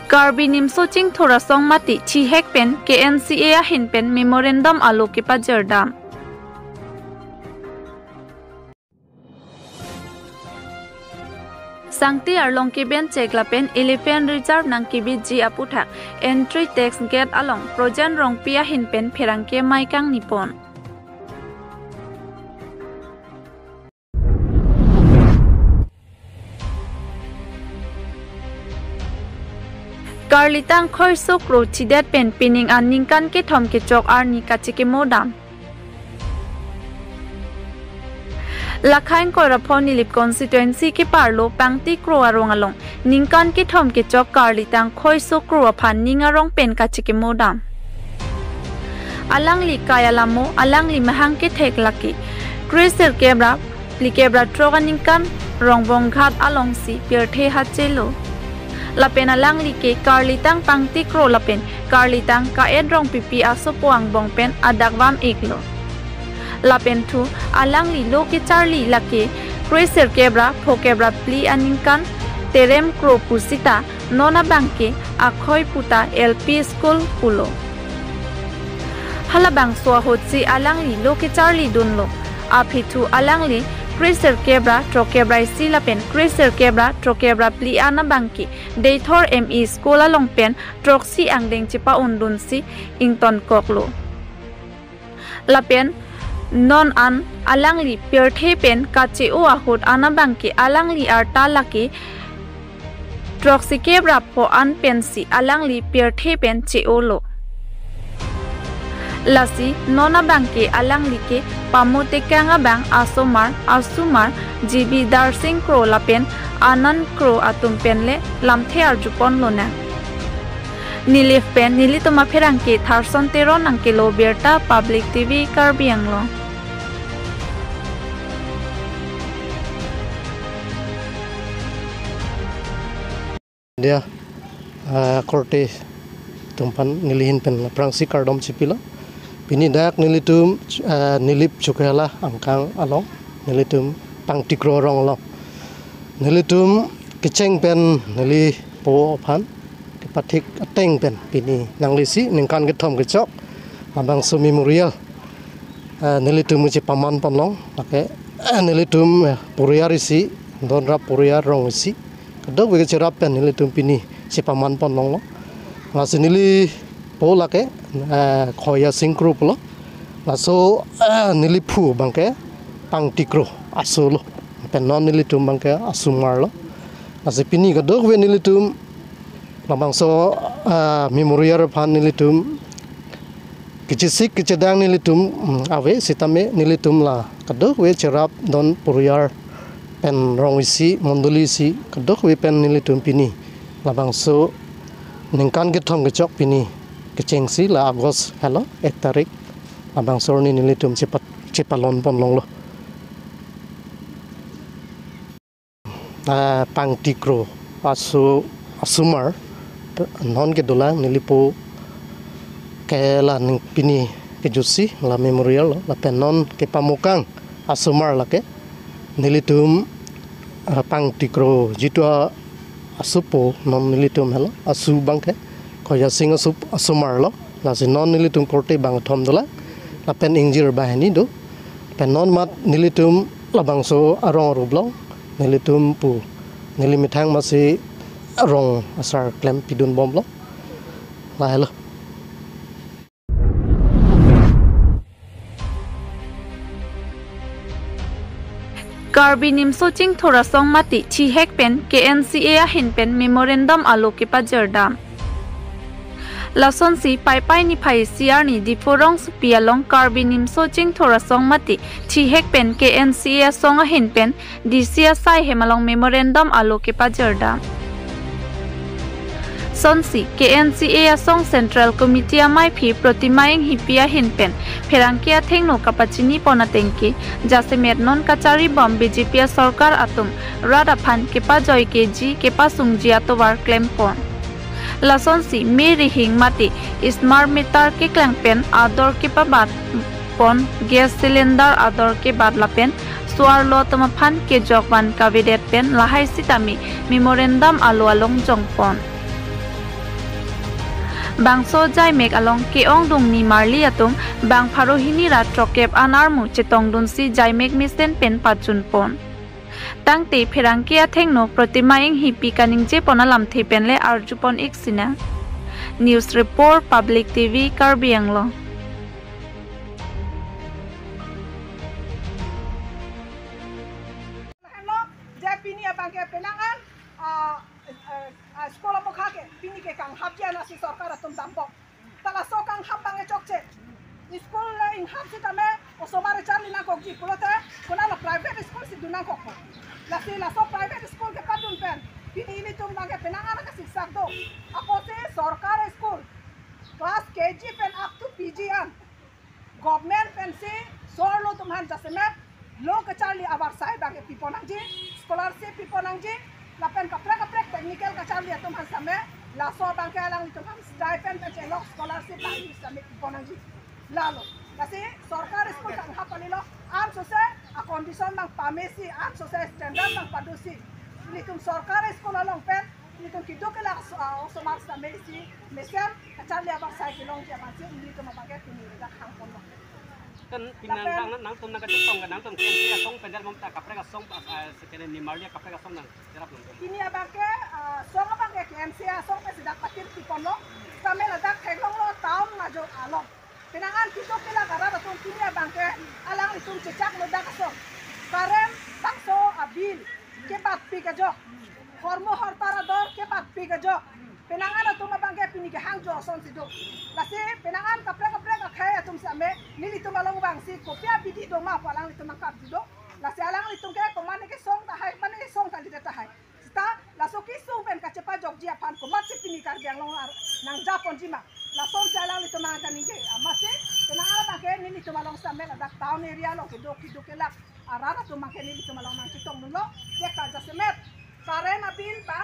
Karbi nimso ching thora song mati chi hek pen KNCA a hin pen memorandum aloke pa jardam. Sangti arlong ke ben chekla pen elephant reserve nang kibi ji aputhak entry tax gate along projan rong pia hin pen pherang ke maikang nipon. Karlitang khoi sok ro chidat pen pining an ningkan ke thom ke chok ar ni kachike modam. Lakhain Korapon Nilip constituency ke parlo pangti kro arong along ningkan ke thom ke chok Karlitang khoi sok ro aphan ningarong pen kachike modam. Alang li kaya lamo alang li mahang ke thek laki Chriser kebra plikebra troga ningkan rongbong ghat along si pierthe hachelo. Lapen alang li ke Karlitang pangti kro lapen Karlitang ka edrong pipi aso puang bong pen adakvam iklo. Lapen tu alang li lo ke Charlie lake Chriser kebra phokebra pli aningkan terem kro pusita nona bangke akhoi puta LP school pulo. Halabang swa hotsi alang li lo ke Charlie dunlo aphitu alang li Chriser kebra trokebra sila pen Chriser kebra trokebra pli ana bangki Deitor ME school along pen troksi angdeng chipa undun si ington koklo. Lapen non an alang li pierthe pen kache o ahot ana bangki alang li arta laki troksi kebra po an pen si alang li pierthe pen che olo. Lasi nona bangke alang like pamote kanga bang asumar GB darsing kro lapen anan kro atum penle lamthe arjupon lona nilif pen nilitoma pherangke tharson teron angke lo berta public TV Karbi anglo. Dia korte tumpan nilihin pen prangsi kardom chipila Pini dak nilitum nilip chukela angkang along nilitum pangtikro rong along nilitum kiceng pen nili po ophan kepatik ateng pen pini nanglisi ningkan ketom kecok abang su memorial nilitum uci paman panlong pakai nilitum puriarisi donra puriar rong isi kedok bagi cerap pen nilitum pini si paman panlong lo ngasih nili po lake khoya singkru plo laso nilipu bangke pangtikro asulo pen non nilitum bangke asumar lo nasi pini kadok we nilitum labang so memorial phan nilitum kichisik kicedang nilitum awe sitame nilitum la kadok we cerap don puriar pen rongisi mondulisi kadok we pen nilitum pini labang so ningkan githom gechok pini kecengsi la Agos hello 1 tarik abang sorni nilitum cepalon ponlong lo pangtikro asumar non ke dolang nilipo kela ning pini kejusi la memorial la penon ke pamukang asumar la ke nilitum pangtikro jitwa asupo non nilitum hello asu bangke Koya singa sup asumar lo lasi non nilitum korte bang thom dola la pen injir bahani do pen non mat nilitum labang so arong rublong nilitum pu nilimitang masi arong asar klem pidun bom lo la hello Karbi nimso ching thora song mati chi hek pen KNCA a hin pen memorandum aloke pa jardam. Lason si pai ni pai siar ni diporong supialong Karbi nimso ching thora song mati chi hek pen KNCA song a hin pen DCA sai hemalong memorandum aloke pa jardam. Sonsi KNCA song Central Committee amai phi protimaing hipia hin pen pherangkia thengno kapachini ponatengki jasemet non kachari bom BJP sarkar atum rada phan kepa joy keji kepa sungji atowar claim pon lasonsi meri hing mati smart meter ke klang pen ador ke pabat pon gas cylinder ador ke badla pen suar lo tama phan ke jokwan kabinet pen lahai sitami memorandum alo along jongpon bangso jai mek along keong dong ni marli atum bang pharohini ra trokep anarmu chetong dun si jai mek misen pen pachun pon tangte pherangkia thengno protima ing hipi kaning je ponalam the penle arjupon iksina news report public tv Karbi Anglong. Pini abang ke penangan sekolah muka ke pini ke kang habja nasi sorkar atum tampok tala so kang habang e chokche sekolah ing hab si tame osomare charli na kokji kulote kuna la private school si dunang kokko la si la so private school ke patun pen pini ini tum bang ke penangan ka siksak do apo se sorkar school class KG pen up to PG an government pen si sorlo tumhan jasemet lo ke charli abar sai bang ke piponangji scholarship piponangji lapen kaprek technical ka charli atum han same la so bang ke alang tum han stipend pe lo scholarship bang same piponangji lalo kasi sarkar school kang hapalilo am so se a condition bang pamesi am so se standard bang padusi ni tum sarkar school along pen ni tum kidok la so mar same si mesem ka charli abar sai kilong ke ma ni tum bang ke tini da khang pon kan pinang nang tum nang kacetong kan nang tum kian song penjar mom ta kapre ka song sekene ni marlia kapre ka song nang jarap nang ini abake song abake KMC song pe sidak patir tipono same la dak khelong lo taum majo along pinangan kito kila kara tum kini abake alang itum cecak lo dak song karen takso abil ke bat pi ka jo hormo hortara dor ke bat pi ka jo pinangan atum abake pini ke hang jo son sido lase pinangan kapre ka khay atum same nili tum along bang si kopia bidi do ma palang itum kap dido lase alang itum ke komane ke song ta hai mane ke song ta lida ta hai sta laso ki song pen ka cepa jog ji apan ko mat si pini kar gyang long nang japon jima la song sa alang itum ma ka ninge amase pinangan ba ke nili tum along same la dak town area lo ke do ke lak arara tum ma ke nili tum along nang chitong lo je ka jasemet karen apin pa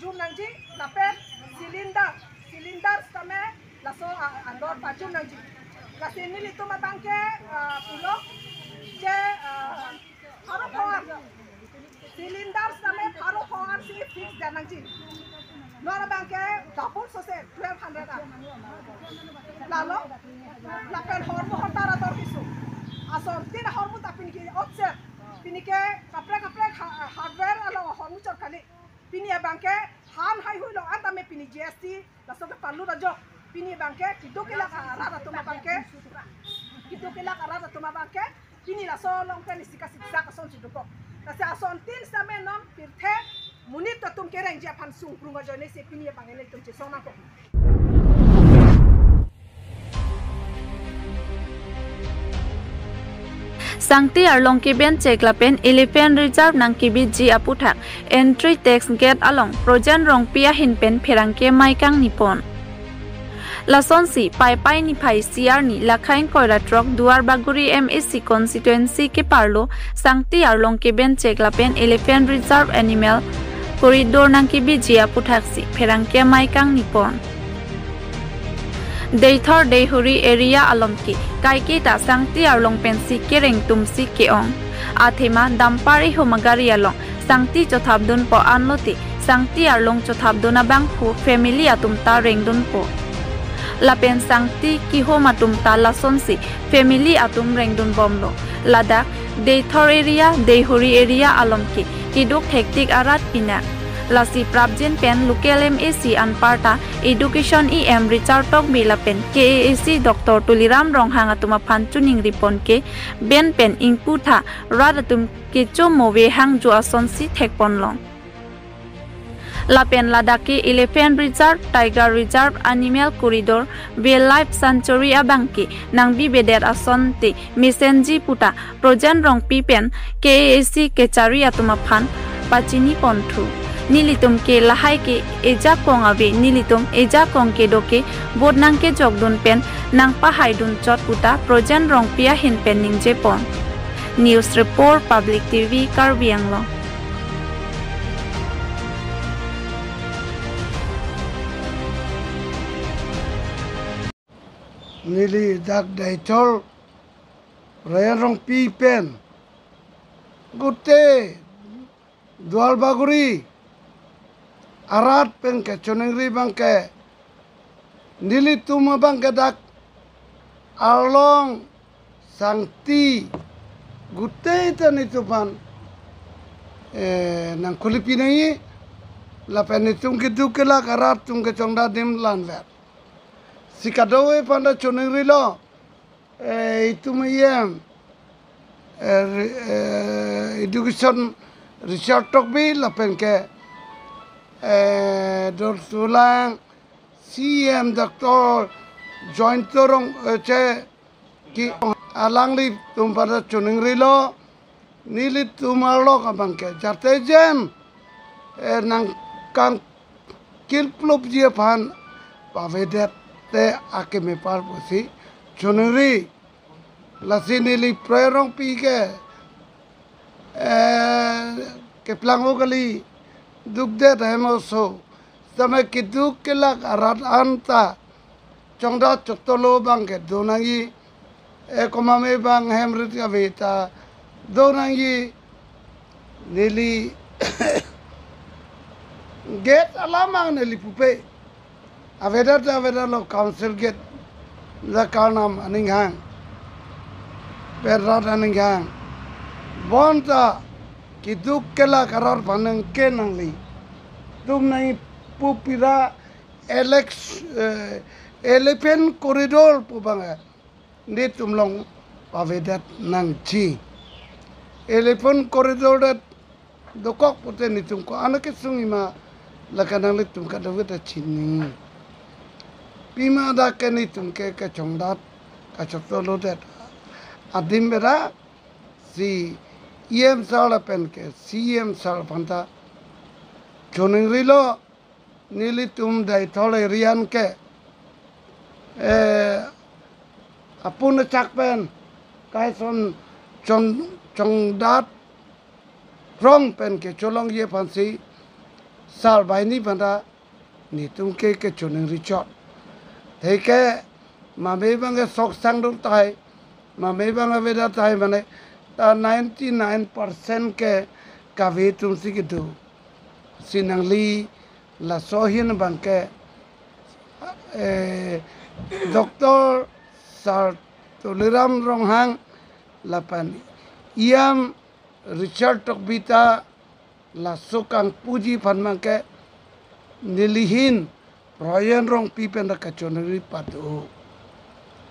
jum nangji lapen silinder same laso andor pajum nangji lasi nili tuma bangke pulo je haro phawar silinder same haro phawar si fix dan nangji nora bangke double sose 1200 lalo lapen hormo hotara tor kisu ason tin hormo tapin ki offset pinike kapre hardware alo hormo chor khali pini bangke han hai hui lo anta me pini GST la so ke palu da jo pini bangke kido ke la ara to ma bangke pini la so long pen isika siksa ka son siduko la sa son tin sa me non pirthe munit to tum ke reng ja phan sung prunga jo ne se pini bangke le tum che song na ko Sangti arlong ki ben cheklapen elephant reserve nang kibi ji aputhak entry tax gate along projan rong pia hin pen pherangke maikang nipon lason si pai ni phai CR ni lakhain koira truck duar baguri MSC constituency ke parlo sangti arlong ki ben cheklapen elephant reserve animal corridor nang kibi ji aputhak si pherangke maikang nipon Deithor Dehuri area alomki kaiki ta sangti arlong pensi kereng tumsi keong athema dampari homagari along sangti chothabdun po anloti sangti arlong chothabdun abang hu family atum ta rengdun po lapen sangti ki homa tum ta lasonsi family atum rengdun bomlo ladak Deithor area Dehuri area alomki kiduk hektik arat pina lasi prabjen pen local MAC anparta education EM Richard Tok Bilapen KAC Dr. Tuliram Ronghang atuma phanchuning ripon ke ben pen ingputha radatum ke chomo we hangjo asonsi thekponlong Lapen Ladaki Elephant Reserve Tiger Reserve Animal Corridor Wildlife Sanctuary abangki nangbi beder asonti mesenji puta projan rong pipen KAC kechari atuma phan pachini ponthu Nilitum ke lahai ke eja kong abe nilitum eja kong ke doke bod nang ke jogdun pen nang pahai dun chot puta projan rong pia hin pen ning jepon News report Public TV Karbi Anglong Nili dak Deithor rayan rong pi pen gute dual baguri arat pen ke chonengri bangke nili tumabang kedak along sangti gute tan itu pan nang Filipina lapen itu gitu kela karat tung ke chongda dim lanver sikadoe panda choneng rilo itu mayem education research tok bi lapen ke dor tulang CM Dr. Joint torong che ki alang li tum pada choneng rilo nili tumarlo ka bangke jarte jen nang kang kilplop je pan pavedet te ake me par posi choneng ri lasi nili prerong pi ke plango kali dukde hemoso sama kiduk kelak arat anta chongda chotolo bangke donangi komame bang hemrit kavita donangi nili gate alamang nili pupe aveda lo council gate the karnam aninghang perrat aninghang bonta kiduk kela karar panang kenangli tum nai pupira elephant corridor pubanga ni tumlong pavedat nang chi elephant corridor dat dokok pute ni tumko anake sungima lakanang le tum kadawita chini pima da ke ni tumke ke chongdat ka chotolo dat adim bera si em sala pen ke cm sala panta choneng rilo nili tum dai thole rian ke apun chak pen kai son chong dat rong pen ke cholong ye pansi sal bai ni panta ni tum ke choneng richot thei ke ma me bang ke sok sang dok tai ma me bang aveda tai mane ta 99% ke kave tum si ke do sinangli la sohin bang ke Dr. Sar Tuliram Ronghang lapan iam Richard Tokbita la sokang puji panmang ke nilihin Royan Rong pipen da kachoneri patu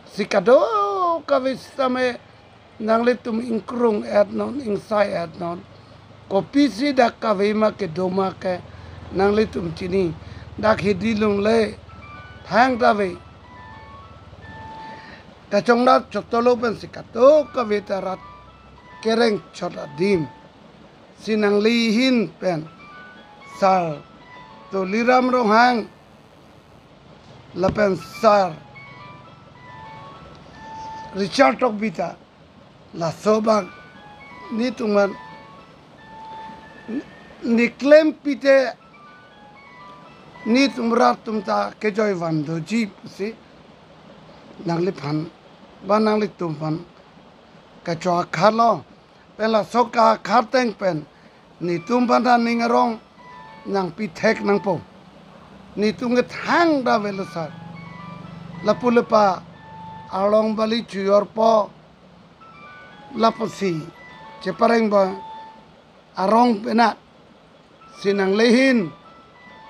sikado kavistame nangle tum inkrung at non insai at non kopi si da kavema ke doma ke nangle tum chini dak hidilung le thang dave kachongda chotolo pen sikato kavita rat kereng chota dim sinang lihin pen sar to liram rohang lapen sar Richard Tokbita la sobak ni tuman ni claim pite ni tumrat tumta ke joy vando jeep si nangli phan ba nangli tumpan ka cho khalo pela soka khateng pen ni tumpan da ningarong nang pi thek nang po ni tunge thang da velosar lapulepa along bali chuyor po laposi cepareng ba arong pena sinang lehin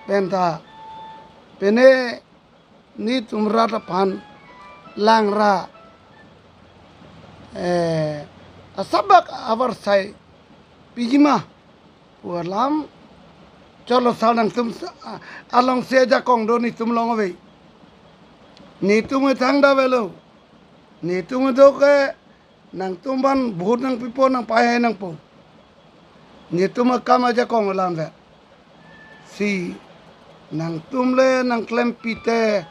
penta pene ni tumrata pan langra asabak abar sai pijima pualam cholo salang tum along seja kong do ni tum long ave ni tum thang da velo ni tum do ke nang tumban bhut nang pipo nang pai nang po ni tum kam aja kong lam ve si nang tum le nang klem pite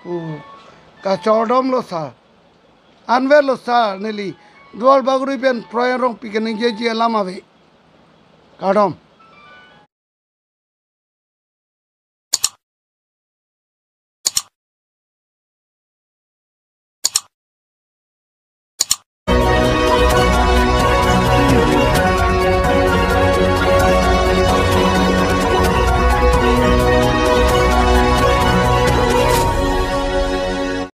pu ka chodom lo sa anver lo sa neli dual baguri pen proyarong pikening je lam ave kadom